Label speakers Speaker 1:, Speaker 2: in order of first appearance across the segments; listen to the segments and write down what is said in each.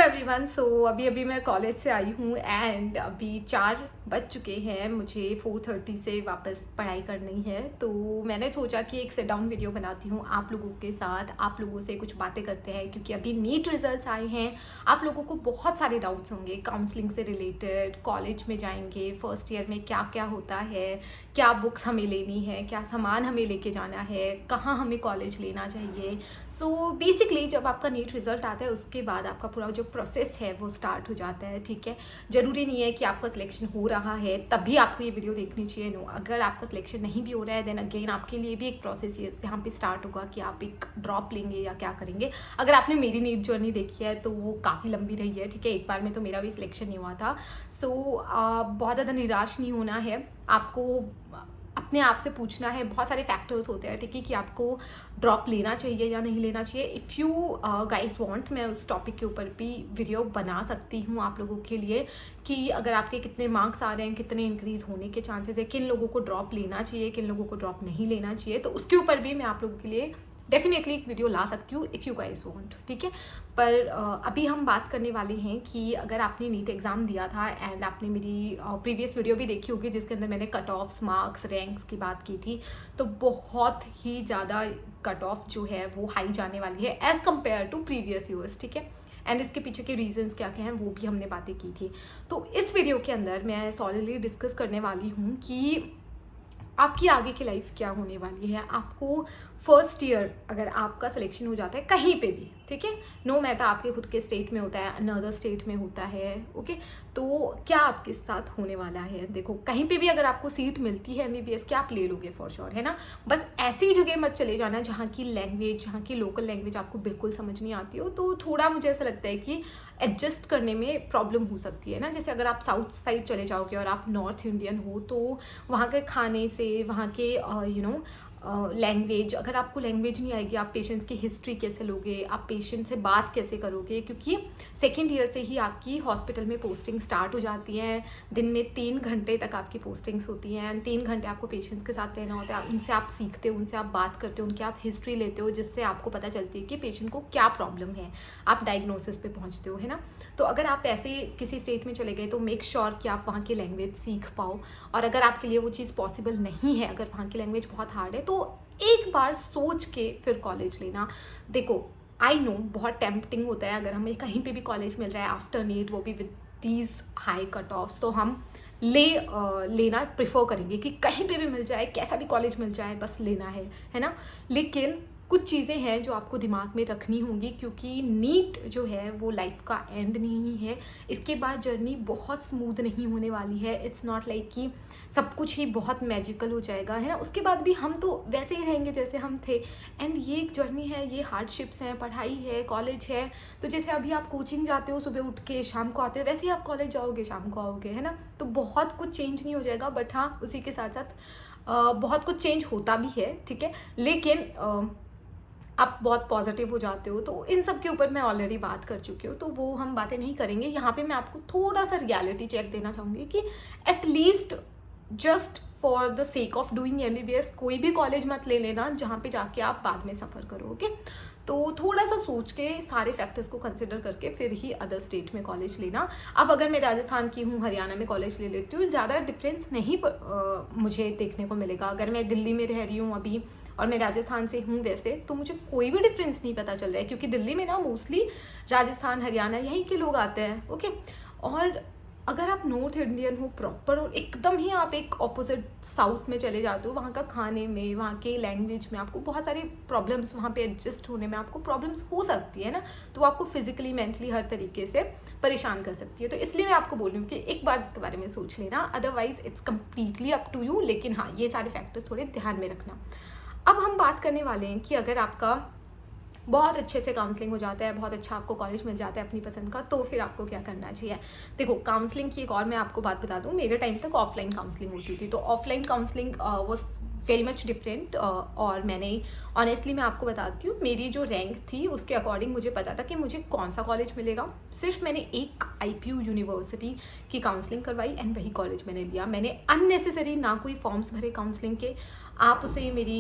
Speaker 1: Everyone. सो अभी अभी मैं कॉलेज से आई हूँ एंड अभी 4 बज चुके हैं। मुझे 4:30 से वापस पढ़ाई करनी है, तो मैंने सोचा कि एक सिट डाउन वीडियो बनाती हूँ आप लोगों के साथ, आप लोगों से कुछ बातें करते हैं, क्योंकि अभी नीट रिजल्ट्स आए हैं। आप लोगों को बहुत सारे डाउट्स होंगे काउंसलिंग से रिलेटेड, कॉलेज में जाएंगे, फर्स्ट ईयर में क्या क्या होता है, क्या बुक्स हमें लेनी है, क्या सामान हमें लेके जाना है, कहाँ हमें कॉलेज लेना चाहिए। सो बेसिकली जब आपका नीट रिजल्ट आता है उसके बाद आपका पूरा जो प्रोसेस है वो स्टार्ट हो जाता है। ठीक है, जरूरी नहीं है कि आपका सिलेक्शन हो रहा है तभी आपको ये वीडियो देखनी चाहिए। नो, अगर आपका सिलेक्शन नहीं भी हो रहा है देन अगेन आपके लिए भी एक प्रोसेस यहाँ पे स्टार्ट होगा कि आप एक ड्रॉप लेंगे या क्या करेंगे। अगर आपने मेरी नीट जर्नी देखी है तो वो काफ़ी लंबी रही है। ठीक है, एक बार में तो मेरा भी सिलेक्शन नहीं हुआ था। सो बहुत ज़्यादा निराश नहीं होना है, आपको अपने आप से पूछना है। बहुत सारे फैक्टर्स होते हैं, ठीक है, कि आपको ड्रॉप लेना चाहिए या नहीं लेना चाहिए। इफ़ यू गाइस वांट, मैं उस टॉपिक के ऊपर भी वीडियो बना सकती हूँ आप लोगों के लिए, कि अगर आपके कितने मार्क्स आ रहे हैं, कितने इंक्रीज होने के चांसेस है, किन लोगों को ड्रॉप लेना चाहिए, किन लोगों को ड्रॉप नहीं लेना चाहिए, तो उसके ऊपर भी मैं आप लोगों के लिए डेफिनेटली एक वीडियो ला सकती हूँ इफ़ यू गाइस वांट। ठीक है, पर अभी हम बात करने वाले हैं कि अगर आपने नीट एग्ज़ाम दिया था एंड आपने मेरी प्रीवियस वीडियो भी देखी होगी जिसके अंदर मैंने कट ऑफ्स, मार्क्स, रैंक्स की बात की थी, तो बहुत ही ज़्यादा कट ऑफ जो है वो हाई जाने वाली है as compared to previous years. ठीक है, एंड इसके पीछे के रीजंस क्या क्या हैं वो भी हमने बातें की थी। तो इस वीडियो के अंदर मैं सॉलिडली डिस्कस करने वाली हूँ कि आपकी आगे की लाइफ क्या होने वाली है। आपको फर्स्ट ईयर अगर आपका सिलेक्शन हो जाता है कहीं पे भी, ठीक है, नो मैटर आपके खुद के स्टेट में होता है, अनदर स्टेट में होता है, ओके, तो क्या आपके साथ होने वाला है। देखो, कहीं पे भी अगर आपको सीट मिलती है एमबीबीएस की, आप ले लोगे फॉर श्योर, है ना। बस ऐसी जगह मत चले जाना जहाँ की लैंग्वेज, जहाँ की लोकल लैंग्वेज आपको बिल्कुल समझ नहीं आती हो, तो थोड़ा मुझे ऐसा लगता है कि एडजस्ट करने में प्रॉब्लम हो सकती है ना। जैसे अगर आप साउथ साइड चले जाओगे और आप नॉर्थ इंडियन हो, तो वहाँ के खाने से, वहाँ के लैंग्वेज, अगर आपको लैंग्वेज नहीं आएगी, आप पेशेंट्स की हिस्ट्री कैसे लोगे, आप पेशेंट से बात कैसे करोगे, क्योंकि सेकेंड ईयर से ही आपकी हॉस्पिटल में पोस्टिंग स्टार्ट हो जाती है। दिन में 3 घंटे तक आपकी पोस्टिंग्स होती हैं एंड 3 घंटे आपको पेशेंट्स के साथ रहना होता है। उनसे आप सीखते हो, उनसे आप बात करते हो, उनकी आप हिस्ट्री लेते हो, जिससे आपको पता चलती है कि पेशेंट को क्या प्रॉब्लम है, आप डायग्नोसिस पे पहुँचते हो, है ना। तो अगर आप ऐसे किसी स्टेट में चले गए तो मेक श्योर कि आप वहाँ की लैंग्वेज सीख पाओ। और अगर आपके लिए वो चीज़ पॉसिबल नहीं है, अगर वहाँ की लैंग्वेज बहुत हार्ड है, तो एक बार सोच के फिर कॉलेज लेना। देखो, आई नो बहुत टेम्पटिंग होता है, अगर हमें कहीं पे भी कॉलेज मिल रहा है आफ्टर नीट, वो भी with these high cut offs, तो हम लेना प्रिफर करेंगे कि कहीं पे भी मिल जाए, कैसा भी कॉलेज मिल जाए, बस लेना है ना। लेकिन कुछ चीज़ें हैं जो आपको दिमाग में रखनी होंगी, क्योंकि नीट जो है वो लाइफ का एंड नहीं है। इसके बाद जर्नी बहुत स्मूथ नहीं होने वाली है। इट्स नॉट लाइक कि सब कुछ ही बहुत मैजिकल हो जाएगा, है ना। उसके बाद भी हम तो वैसे ही रहेंगे जैसे हम थे। एंड ये एक जर्नी है, ये हार्डशिप्स हैं, पढ़ाई है, कॉलेज है। तो जैसे अभी आप कोचिंग जाते हो, सुबह उठ के शाम को आते हो, वैसे ही आप कॉलेज जाओगे, शाम को आओगे, है ना। तो बहुत कुछ चेंज नहीं हो जाएगा, बट हाँ, उसी के साथ साथ बहुत कुछ चेंज होता भी है, ठीक है। लेकिन आप बहुत पॉजिटिव हो जाते हो, तो इन सब के ऊपर मैं ऑलरेडी बात कर चुकी हूँ, तो वो हम बातें नहीं करेंगे। यहाँ पे मैं आपको थोड़ा सा रियलिटी चेक देना चाहूँगी कि at least just for the sake of doing MBBS कोई भी कॉलेज मत ले लेना जहाँ पे जाके आप बाद में सफ़र करो, ओके। तो थोड़ा सा सोच के, सारे फैक्टर्स को कंसिडर करके फिर ही अदर स्टेट में कॉलेज लेना। अब अगर मैं राजस्थान की हूँ, हरियाणा में कॉलेज ले लेती हूँ, ज़्यादा डिफरेंस नहीं मुझे देखने को मिलेगा। अगर मैं दिल्ली में रह रही हूँ अभी और मैं राजस्थान से हूँ वैसे, तो मुझे कोई भी डिफरेंस नहीं पता चल रहा है, क्योंकि दिल्ली में ना मोस्टली राजस्थान, हरियाणा यहीं के लोग आते हैं, ओके। और अगर आप नॉर्थ इंडियन हो प्रॉपर और एकदम ही आप एक ऑपोजिट साउथ में चले जाते हो, वहाँ का खाने में, वहाँ के लैंग्वेज में आपको बहुत सारे प्रॉब्लम्स, वहाँ पे एडजस्ट होने में आपको प्रॉब्लम्स हो सकती है ना। तो आपको फिजिकली, मेंटली हर तरीके से परेशान कर सकती है। तो इसलिए मैं आपको बोल रही हूँ कि एक बार इसके बारे में सोच लेना, otherwise it's completely up to you. लेकिन हाँ, ये सारे फैक्टर्स थोड़े ध्यान में रखना। अब हम बात करने वाले हैं कि अगर आपका बहुत अच्छे से काउंसलिंग हो जाता है, बहुत अच्छा आपको कॉलेज मिल जाता है अपनी पसंद का, तो फिर आपको क्या करना चाहिए। देखो, काउंसलिंग की एक और मैं आपको बात बता दूं, मेरे टाइम तक ऑफलाइन काउंसलिंग होती थी, तो offline counselling was very much different. और मैंने ऑनेस्टली मैं आपको बताती हूँ, मेरी जो रैंक थी उसके अकॉर्डिंग मुझे पता था कि मुझे कौन सा कॉलेज मिलेगा। सिर्फ मैंने एक IPU यूनिवर्सिटी की काउंसलिंग करवाई एंड वही कॉलेज मैंने लिया। मैंने अननेसेसरी ना कोई फॉर्म्स भरे काउंसलिंग के, आप उसे मेरी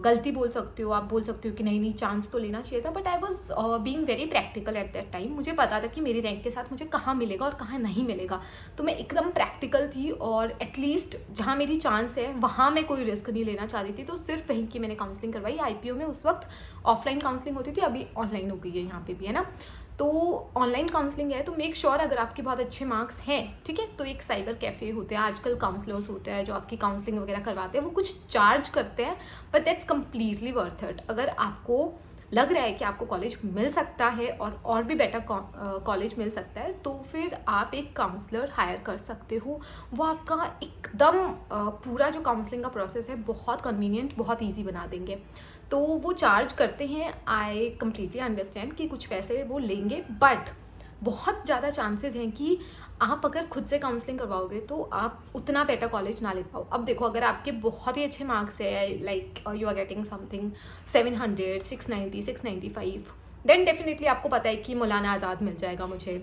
Speaker 1: गलती बोल सकते हो, आप बोल सकते हो कि नहीं नहीं चांस तो लेना चाहिए था, but I was being very practical at that time. मुझे पता था कि मेरी रैंक के साथ मुझे कहाँ मिलेगा और कहाँ नहीं मिलेगा, तो मैं एकदम प्रैक्टिकल थी और एटलीस्ट जहाँ मेरी चांस है वहाँ मैं कोई रिस्क नहीं लेना चाहती थी। तो सिर्फ वहीं की मैंने काउंसलिंग करवाई। IPO में उस वक्त ऑफलाइन काउंसलिंग होती थी, अभी ऑनलाइन हो गई है यहाँ पे भी, है ना। तो ऑनलाइन काउंसलिंग है, तो मेक श्योर अगर आपके बहुत अच्छे मार्क्स हैं, ठीक है, तो एक साइबर कैफ़े होते हैं, आजकल काउंसलर्स होते हैं जो आपकी काउंसलिंग वगैरह करवाते हैं, वो कुछ चार्ज करते हैं, but that's completely worth it. अगर आपको लग रहा है कि आपको कॉलेज मिल सकता है और भी बेटर कॉलेज मिल सकता है, तो फिर आप एक काउंसलर हायर कर सकते हो। वो आपका एकदम पूरा जो काउंसलिंग का प्रोसेस है बहुत कन्वीनियंट, बहुत ईजी बना देंगे। तो वो चार्ज करते हैं, आई कम्प्लीटली अंडरस्टैंड कि कुछ पैसे वो लेंगे, बट बहुत ज़्यादा चांसेस हैं कि आप अगर खुद से काउंसलिंग करवाओगे तो आप उतना बेटर कॉलेज ना ले पाओ। अब देखो, अगर आपके बहुत ही अच्छे मार्क्स है, like you are getting something 700, 690, 695, then definitely आपको पता है कि मौलाना आज़ाद मिल जाएगा मुझे,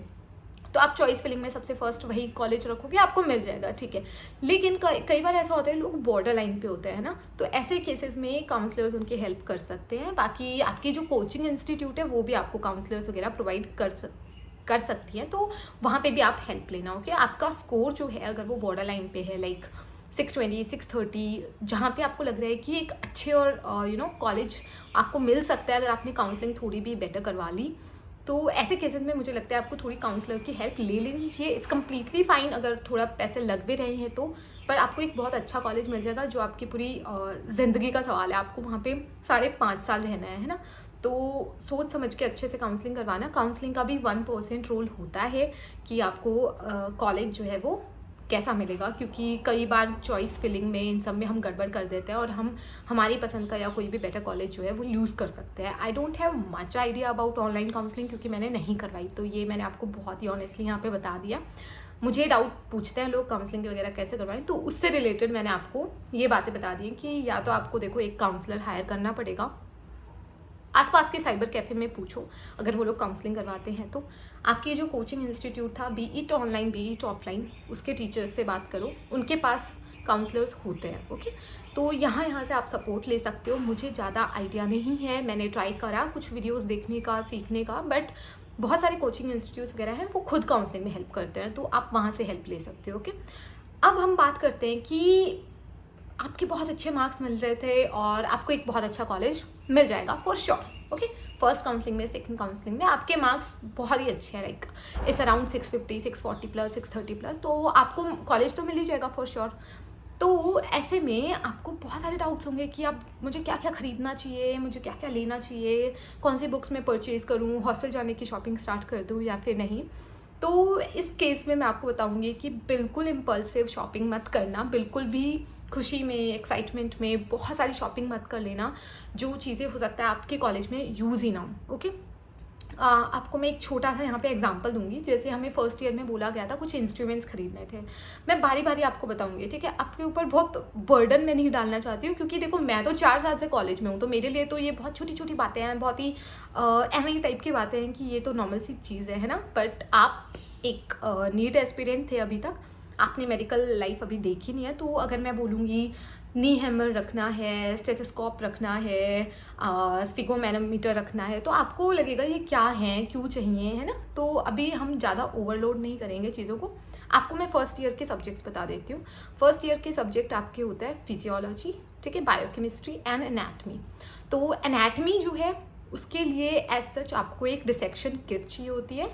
Speaker 1: तो आप चॉइस फिलिंग में सबसे फर्स्ट वही कॉलेज रखोगे, आपको मिल जाएगा, ठीक है। लेकिन कई बार ऐसा होता है लोग बॉर्डर लाइन पे होते हैं ना, तो ऐसे केसेस में काउंसलर्स उनकी हेल्प कर सकते हैं। बाकी आपकी जो कोचिंग इंस्टीट्यूट है वो भी आपको काउंसलर्स वगैरह प्रोवाइड कर सकती है, तो वहाँ पे भी आप हेल्प लेना। ओके, आपका स्कोर जो है अगर वो बॉर्डर लाइन पे है, लाइक 620, 630, जहाँ पे आपको लग रहा है कि एक अच्छे और कॉलेज आपको मिल सकता है अगर आपने काउंसलिंग थोड़ी भी बेटर करवा ली, तो ऐसे केसेस में मुझे लगता है आपको थोड़ी काउंसलर की हेल्प ले लेनी चाहिए। इट्स कम्प्लीटली फाइन अगर थोड़ा पैसे लग भी रहे हैं तो, पर आपको एक बहुत अच्छा कॉलेज मिल जाएगा जो आपकी पूरी ज़िंदगी का सवाल है। आपको वहाँ पे 5.5 साल रहना है ना, तो सोच समझ के अच्छे से काउंसलिंग करवाना। काउंसलिंग का भी 1% रोल होता है कि आपको कॉलेज जो है वो कैसा मिलेगा, क्योंकि कई बार चॉइस फिलिंग में इन सब में हम गड़बड़ कर देते हैं और हम हमारी पसंद का या कोई भी बेटर कॉलेज जो है वो लूज़ कर सकते हैं। I don't have much idea about online counselling क्योंकि मैंने नहीं करवाई, तो ये मैंने आपको बहुत ही ऑनेस्टली यहाँ पे बता दिया। मुझे डाउट पूछते हैं लोग काउंसलिंग वगैरह कैसे करवाएं, तो उससे रिलेटेड मैंने आपको ये बातें बता दी कि या तो आपको देखो एक काउंसलर हायर करना पड़ेगा, आसपास के साइबर कैफ़े में पूछो अगर वो लोग काउंसलिंग करवाते हैं, तो आपकी जो कोचिंग इंस्टीट्यूट था, B it online B it offline, उसके टीचर्स से बात करो, उनके पास काउंसलर्स होते हैं। ओके, तो यहाँ से आप सपोर्ट ले सकते हो। मुझे ज़्यादा आइडिया नहीं है, मैंने ट्राई करा कुछ वीडियोस देखने का, सीखने का, बट बहुत सारे कोचिंग इंस्टीट्यूट्स वगैरह हैं वो खुद काउंसलिंग में हेल्प करते हैं, तो आप वहाँ से हेल्प ले सकते हो। ओके, अब हम बात करते हैं कि आपके बहुत अच्छे मार्क्स मिल रहे थे और आपको एक बहुत अच्छा कॉलेज मिल जाएगा for sure. Okay, first counselling में, सेकंड काउंसलिंग में आपके मार्क्स बहुत ही अच्छे हैं, like it's around 650, 640 plus, 630 plus, तो आपको कॉलेज तो मिल ही जाएगा फॉर श्योर। तो ऐसे में आपको बहुत सारे डाउट्स होंगे कि अब मुझे क्या क्या खरीदना चाहिए, मुझे क्या क्या लेना चाहिए, कौन सी बुक्स मैं परचेज़ करूँ, हॉस्टल जाने की शॉपिंग स्टार्ट कर दूँ या फिर नहीं। तो इस केस में मैं आपको बताऊँगी कि बिल्कुल इम्पल्सिव शॉपिंग मत करना, बिल्कुल भी खुशी में, एक्साइटमेंट में बहुत सारी शॉपिंग मत कर लेना जो चीज़ें हो सकता है आपके कॉलेज में यूज़ ही ना हो। ओके, आपको मैं एक छोटा सा यहाँ पे एग्जांपल दूंगी। जैसे हमें फर्स्ट ईयर में बोला गया था कुछ इंस्ट्रूमेंट्स खरीदने थे, मैं बारी बारी आपको बताऊंगी, ठीक है। आपके ऊपर बहुत बर्डन मैं नहीं डालना चाहती हूँ क्योंकि देखो मैं तो 4 साल से कॉलेज में हूँ, तो मेरे लिए तो ये बहुत छोटी छोटी बातें हैं, बहुत ही एम टाइप की बातें हैं कि ये तो नॉर्मल सी चीज़ है ना। बट आप एक नीट एस्पिरेंट थे अभी तक, आपने मेडिकल लाइफ अभी देखी नहीं है, तो अगर मैं बोलूँगी नी हैमर रखना है, स्टेथोस्कोप रखना है, स्फिगोमैनोमीटर रखना है, तो आपको लगेगा ये क्या है, क्यों चाहिए, है ना। तो अभी हम ज़्यादा ओवरलोड नहीं करेंगे चीज़ों को। आपको मैं फर्स्ट ईयर के सब्जेक्ट्स बता देती हूँ। फर्स्ट ईयर के सब्जेक्ट आपके होता है फिजियोलॉजी, ठीक है, बायोकेमिस्ट्री एंड एनाटमी। तो एनाटमी जो है उसके लिए एज सच आपको एक डिसेक्शन किट चाहिए होती है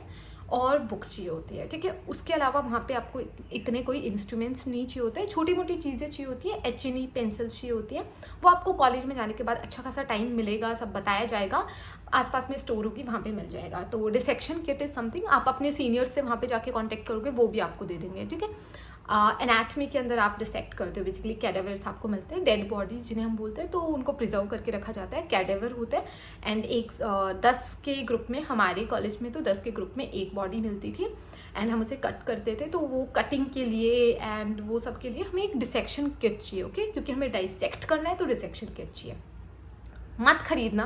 Speaker 1: और बुक्स चाहिए होती है, ठीक है। उसके अलावा वहाँ पे आपको इतने कोई इंस्ट्रूमेंट्स नहीं चाहिए होते हैं, छोटी मोटी चीज़ें चाहिए होती है, HNE पेंसिल्स चाहिए होती है। वो आपको कॉलेज में जाने के बाद अच्छा खासा टाइम मिलेगा, सब बताया जाएगा, आसपास में स्टोर होगी, वहाँ पे मिल जाएगा। तो डिसेक्शन किट इज़ समथिंग आप अपने सीनियर्स से वहाँ पे जाके कॉन्टैक्ट करोगे, वो भी आपको दे देंगे, ठीक है। एनाटमी के अंदर आप डिसेक्ट करते हो, बेसिकली कैडेवर्स आपको मिलते हैं, डेड बॉडीज़ जिन्हें हम बोलते हैं, तो उनको प्रिजर्व करके रखा जाता है, कैडेवर होता है। एंड एक 10 के ग्रुप में, हमारे कॉलेज में तो 10 के ग्रुप में एक बॉडी मिलती थी एंड हम उसे कट करते थे, तो वो कटिंग के लिए एंड वो सब के लिए हमें एक डिसेक्शन किट चाहिए। ओके, क्योंकि हमें डाइसेक्ट करना है तो डिसेक्शन किट चाहिए। मत खरीदना,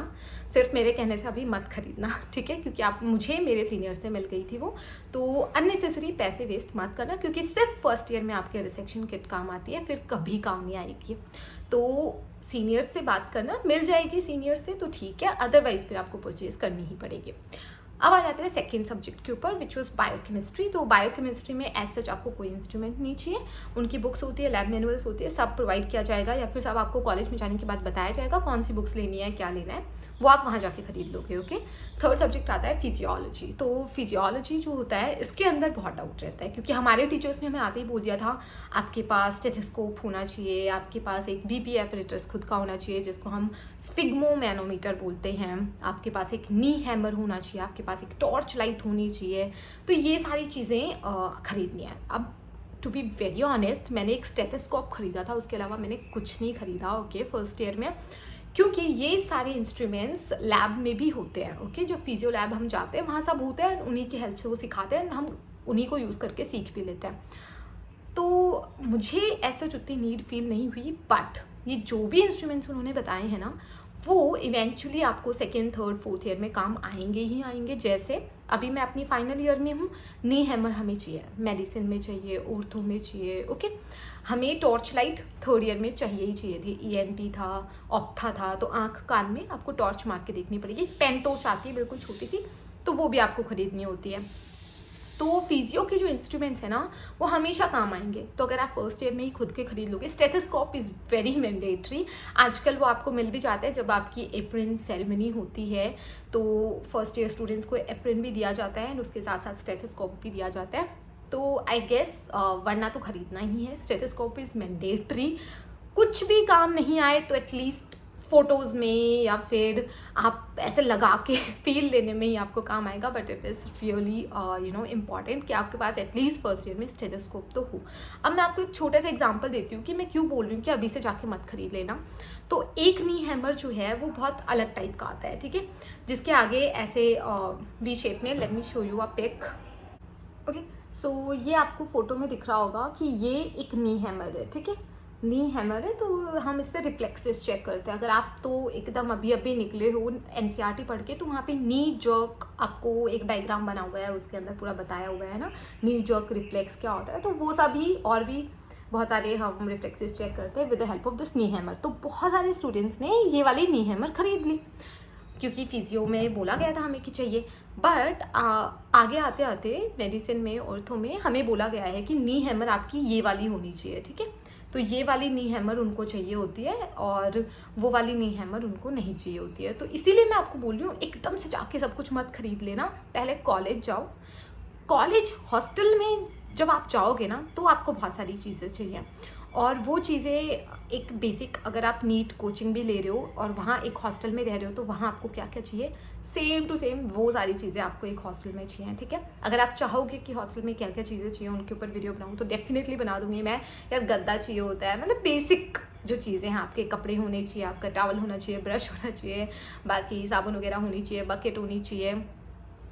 Speaker 1: सिर्फ मेरे कहने से अभी मत खरीदना, ठीक है, क्योंकि आप मुझे मेरे सीनियर से मिल गई थी वो। तो अननेसेसरी पैसे वेस्ट मत करना, क्योंकि सिर्फ फर्स्ट ईयर में आपके रिसेक्शन किट काम आती है, फिर कभी काम नहीं आएगी। तो सीनियर से बात करना, मिल जाएगी सीनियर से तो ठीक है, अदरवाइज फिर आपको परचेज करनी ही पड़ेगी। अब आ जाते हैं सेकेंड सब्जेक्ट के ऊपर, विच वॉज बायोकेमिस्ट्री। तो बायोकेमिस्ट्री में एज सच आपको कोई इंस्ट्रूमेंट नहीं चाहिए, उनकी बुक्स होती है, लैब मैनुअल्स होती है, सब प्रोवाइड किया जाएगा, या फिर सब आपको कॉलेज में जाने के बाद बताया जाएगा कौन सी बुक्स लेनी है, क्या लेना है, वो आप वहाँ जाके खरीद लोगे। ओके। थर्ड सब्जेक्ट आता है फिजियोलॉजी। तो फिजियोलॉजी जो होता है इसके अंदर बहुत डाउट रहता है, क्योंकि हमारे टीचर्स ने हमें आते ही बोल दिया था आपके पास स्टेथोस्कोप होना चाहिए, आपके पास एक बीपी एपरेटस खुद का होना चाहिए जिसको हम स्फिग्मोमैनोमीटर बोलते हैं, आपके पास एक नी हैमर होना चाहिए, आपके पास एक टॉर्च लाइट होनी चाहिए। तो ये सारी चीज़ें खरीदनी है। अब टू बी वेरी ऑनेस्ट, मैंने एक स्टेथोस्कोप खरीदा था, उसके अलावा मैंने कुछ नहीं खरीदा। ओके, फर्स्ट ईयर में, क्योंकि ये सारे इंस्ट्रूमेंट्स लैब में भी होते हैं। ओके, जो फिजियो लैब हम जाते हैं वहाँ सब होते हैं, उन्हीं की हेल्प से वो सिखाते हैं, हम उन्हीं को यूज़ करके सीख भी लेते हैं। तो मुझे ऐसा उतनी नीड फील नहीं हुई, बट ये जो भी इंस्ट्रूमेंट्स उन्होंने बताए हैं ना, वो इवेंचुअली आपको सेकेंड, थर्ड, फोर्थ ईयर में काम आएंगे ही आएंगे। जैसे अभी मैं अपनी फाइनल ईयर में हूँ, नी हैमर हमें चाहिए, मेडिसिन में चाहिए, ऑर्थो में चाहिए। ओके, हमें टॉर्च लाइट थर्ड ईयर में चाहिए ही चाहिए थी, ईएनटी था, ऑप्था था, तो आँख कान में आपको टॉर्च मार के देखनी पड़ेगी। पेन टॉर्च आती है बिल्कुल छोटी सी, तो वो भी आपको खरीदनी होती है। तो फिजियो के जो इंस्ट्रूमेंट्स हैं ना, वो हमेशा काम आएंगे। तो अगर आप फर्स्ट ईयर में ही खुद के खरीद लोगे, स्टेथोस्कोप इज़ वेरी मैंडेटरी। आजकल वो आपको मिल भी जाता है जब आपकी एप्रिन सेरेमनी होती है, तो फर्स्ट ईयर स्टूडेंट्स को एप्रिन भी दिया जाता है, और उसके साथ साथ स्टेथोस्कोप भी दिया जाता है। तो आई गेस वरना तो खरीदना ही है। Stethoscope is mandatory. कुछ भी काम नहीं आए तो एटलीस्ट फ़ोटोज़ में या फिर आप ऐसे लगा के फील लेने में ही आपको काम आएगा, but it is really important कि आपके पास एटलीस्ट फर्स्ट ईयर में स्टेथोस्कोप तो हो। अब मैं आपको एक छोटा सा एग्जांपल देती हूँ कि मैं क्यों बोल रही हूँ कि अभी से जाके मत खरीद लेना। तो एक नी हैमर जो है वो बहुत अलग टाइप का आता है, ठीक है, जिसके आगे ऐसे वी शेप में, let me show you a pic. Okay, so ये आपको फोटो में दिख रहा होगा कि ये एक नी हैमर है, ठीक है, नी हैमर है। तो हम इससे रिफ्लेक्सेस चेक करते हैं। अगर आप तो एकदम अभी अभी निकले हो एनसीईआरटी पढ़ के, तो वहाँ पे नी जर्क आपको एक डायग्राम बना हुआ है, उसके अंदर पूरा बताया हुआ है ना, नी जर्क रिफ्लेक्स क्या होता है। तो वो सभी और भी बहुत सारे हम रिफ्लेक्सेस चेक करते हैं with the help of this knee hammer. तो बहुत सारे स्टूडेंट्स ने ये वाली नी हैमर खरीद ली, क्योंकि फिजियो में बोला गया था हमें कि चाहिए। बट आगे आते आते मेडिसिन में, ऑर्थो में हमें बोला गया है कि नी हैमर आपकी ये वाली होनी चाहिए, ठीक है। तो ये वाली नी हैमर उनको चाहिए होती है और वो वाली नी हैमर उनको नहीं चाहिए होती है। तो इसीलिए मैं आपको बोल रही हूँ एकदम से जाके सब कुछ मत खरीद लेना, पहले कॉलेज जाओ। कॉलेज हॉस्टल में जब आप जाओगे ना, तो आपको बहुत सारी चीज़ें चाहिए, और वो चीज़ें एक बेसिक, अगर आप नीट कोचिंग भी ले रहे हो और वहाँ एक हॉस्टल में रह रहे हो, तो वहाँ आपको क्या क्या चाहिए, सेम टू सेम वो सारी चीज़ें आपको एक हॉस्टल में चाहिए, ठीक है। अगर आप चाहोगे कि हॉस्टल में क्या क्या चीज़ें चाहिए उनके ऊपर वीडियो बनाऊँ, तो डेफिनेटली बना दूँगी मैं। यार गद्दा चाहिए होता है, मतलब बेसिक जो चीज़ें हैं, आपके कपड़े होने चाहिए, आपका टॉवल होना चाहिए, ब्रश होना चाहिए, बाकी साबुन वगैरह होनी चाहिए, बकेट होनी चाहिए,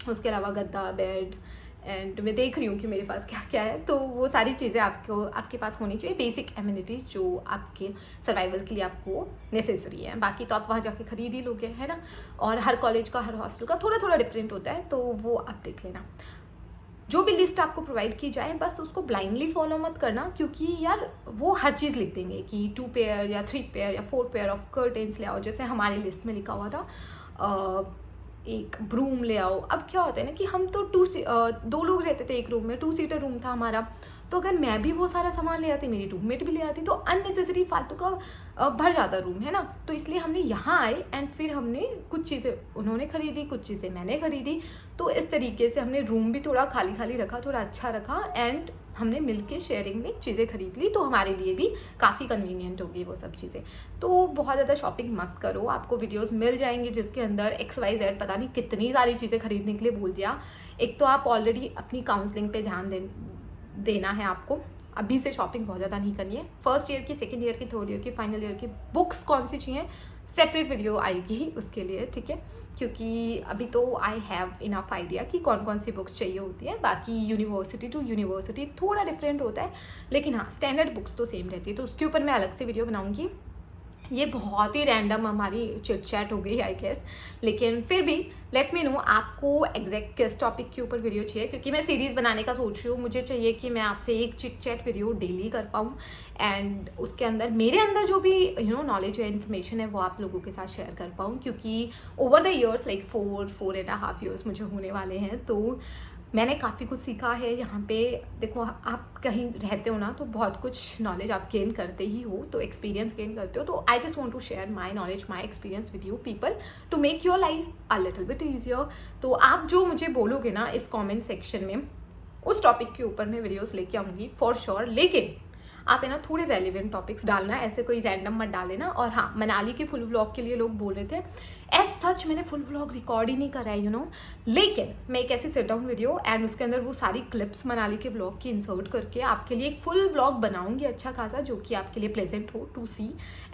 Speaker 1: उसके अलावा गद्दा, बेड, एंड मैं देख रही हूँ कि मेरे पास क्या क्या है। तो वो सारी चीज़ें आपके पास होनी चाहिए, बेसिक एमिनिटीज़ जो आपके सर्वाइवल के लिए आपको नेसेसरी है। बाकी तो आप वहाँ जाके खरीद ही लोगे, है ना। और हर कॉलेज का, हर हॉस्टल का थोड़ा थोड़ा डिफरेंट होता है, तो वो आप देख लेना। जो भी लिस्ट आपको प्रोवाइड की जाए, बस उसको ब्लाइंडली फॉलो मत करना, क्योंकि यार वो हर चीज़ लिख देंगे कि 2 पेयर या 3 पेयर या 4 पेयर ऑफ कर्टेंस ले आओ, जैसे हमारी लिस्ट में लिखा हुआ था एक ब्रूम ले आओ। अब क्या होता है ना कि हम तो 2 लोग रहते थे एक रूम में, 2 सीटर रूम था हमारा। तो अगर मैं भी वो सारा सामान ले आती, मेरी रूममेट भी ले आती, तो अननेसेसरी फालतू का भर जाता रूम, है ना। तो इसलिए हमने यहाँ आए एंड फिर हमने कुछ चीज़ें उन्होंने खरीदी, कुछ चीज़ें मैंने खरीदी। तो इस तरीके से हमने रूम भी थोड़ा खाली खाली रखा, थोड़ा अच्छा रखा, एंड हमने मिलके शेयरिंग में चीज़ें खरीद ली। तो हमारे लिए भी काफ़ी कन्वीनियंट होगी वो सब चीज़ें। तो बहुत ज़्यादा शॉपिंग मत करो, आपको वीडियोस मिल जाएंगे जिसके अंदर XYZ पता नहीं कितनी सारी चीज़ें खरीदने के लिए बोल दिया। एक तो आप ऑलरेडी अपनी काउंसलिंग पे ध्यान देना है आपको, अभी से शॉपिंग बहुत ज़्यादा नहीं करनी है। फर्स्ट ईयर की, सेकेंड ईयर की, थर्ड ईयर की, फाइनल ईयर की बुक्स कौन सी चाहिए, सेपरेट वीडियो आएगी उसके लिए, ठीक है। क्योंकि अभी तो आई हैव इनफ आइडिया कि कौन कौन सी बुक्स चाहिए होती है। बाकी यूनिवर्सिटी टू यूनिवर्सिटी थोड़ा डिफरेंट होता है, लेकिन हाँ स्टैंडर्ड बुक्स तो सेम रहती है, तो उसके ऊपर मैं अलग से वीडियो बनाऊंगी। ये बहुत ही रैंडम हमारी चिट चैट हो गई आई गेस, लेकिन फिर भी लेट मी नो आपको एग्जैक्ट किस टॉपिक के ऊपर वीडियो चाहिए, क्योंकि मैं सीरीज़ बनाने का सोच रही हूँ। मुझे चाहिए कि मैं आपसे एक चिट चैट वीडियो डेली कर पाऊँ एंड उसके अंदर मेरे अंदर जो भी नॉलेज है, इन्फॉर्मेशन है, वो आप लोगों के साथ शेयर कर पाऊँ, क्योंकि over the years like 4.5 years मुझे होने वाले हैं, तो मैंने काफ़ी कुछ सीखा है यहाँ पे। देखो, आप कहीं रहते हो ना तो बहुत कुछ नॉलेज आप गेन करते ही हो, तो एक्सपीरियंस गेन करते हो। तो I just want to share my knowledge, my experience with you people to make your life a little bit easier. तो आप जो मुझे बोलोगे ना इस कमेंट सेक्शन में, उस टॉपिक के ऊपर मैं वीडियोस लेके आऊँगी फॉर श्योर। लेकिन आप है ना थोड़े रेलिवेंट टॉपिक्स डालना, ऐसे कोई रैंडम मत डालेना। और हाँ, मनाली के फुल व्लॉग के लिए लोग बोल रहे थे, एज सच मैंने फुल व्लॉग रिकॉर्ड ही नहीं करा है लेकिन मैं एक ऐसी सिट डाउन वीडियो एंड उसके अंदर वो सारी क्लिप्स मनाली के व्लॉग की इंसर्ट करके आपके लिए एक फुल व्लॉग बनाऊंगी अच्छा खासा, जो कि आपके लिए प्लेजेंट हो टू सी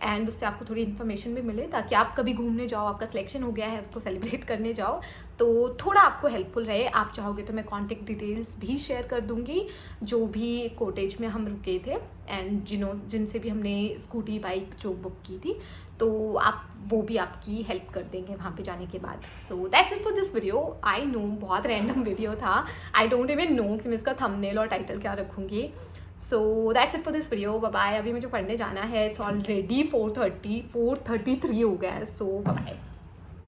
Speaker 1: एंड उससे आपको थोड़ी इन्फॉर्मेशन भी मिले, ताकि आप कभी घूमने जाओ, आपका सिलेक्शन हो गया है, उसको सेलिब्रेट करने जाओ तो थोड़ा आपको हेल्पफुल रहे। आप चाहोगे तो मैं कॉन्टेक्ट डिटेल्स भी शेयर कर दूंगी, जो भी कॉटेज में हम रुके थे एंड जिनसे भी हमने स्कूटी बाइक जो बुक की थी, तो आप वो भी आपकी हेल्प कर देंगे वहाँ पे जाने के बाद। सो that's it for this video. I know बहुत रैंडम वीडियो था, आई डोंट इवन नो कि मैं इसका थंबनेल और टाइटल क्या रखूँगी। So that's it for this video, bye bye. अभी मुझे पढ़ने जाना है, इट्स ऑलरेडी 4:33 हो गया है, सो बाय।